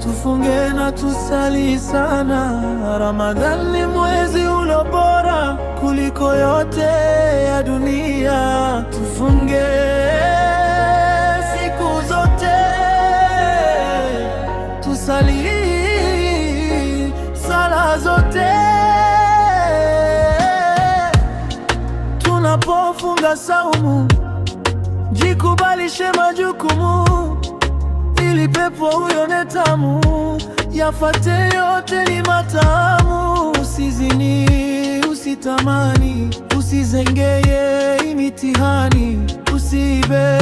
tufunge na tusali sana. Ramadhani ni mwezi ulo bora kuliko yote ya dunia. Tufunge siku zote, tusali sala zote. Tunapofunga saumu, jikubalishe majukumu, ili pepo uione tamu. Yafate yote ni matamu. Usizini, usitamani, usizengeye imitihani, usiibe,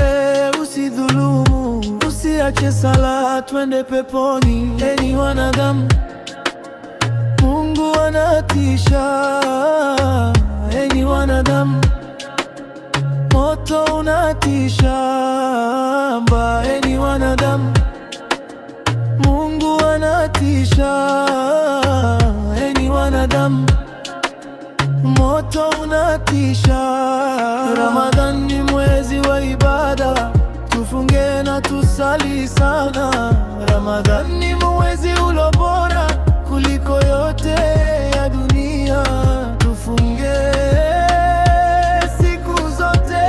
usidhulumu, usiache sala, twende peponi. Enyi wanadamu, Mungu anatisha. Enyi wanadamu, moto unatisha. Enyi wanadamu, Mungu anatisha. Enyi wanadamu, moto unatisha. Ramadhani ni mwezi wa ibada, tufunge na tusali sana. Ramadhani ni mwezi ulo bora kuliko yote ya dunia. Tufunge siku zote,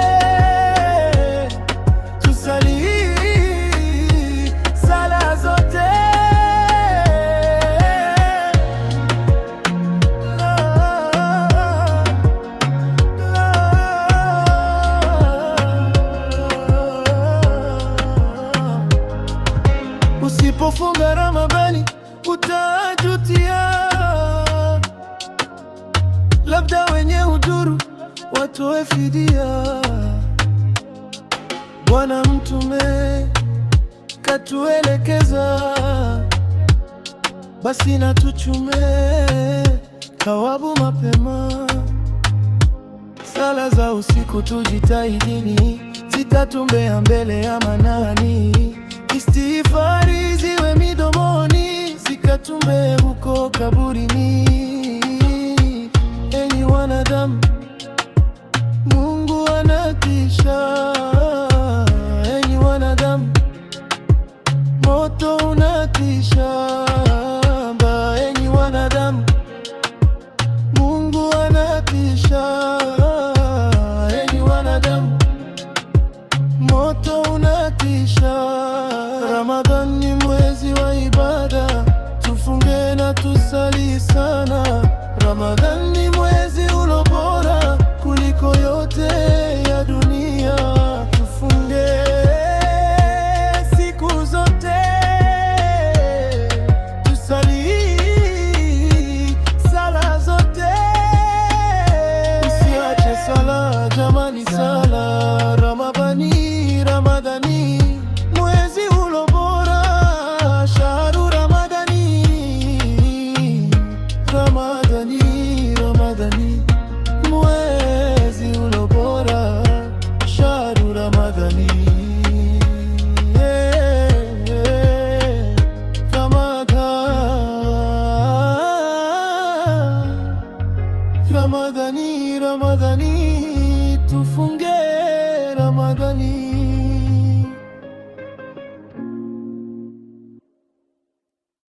tusali sala zote. Usipofunga Ramadhani utajutia. Labda wenye udhuru watoe fidia. Bwana Mtume katuelekeza, basi na tuchume thawabu mapema. Sala za usiku tujitahidini, zitatumbea mbele ya Manani. Istighfari ziwe midomoni, zikatumbe huko kaburi.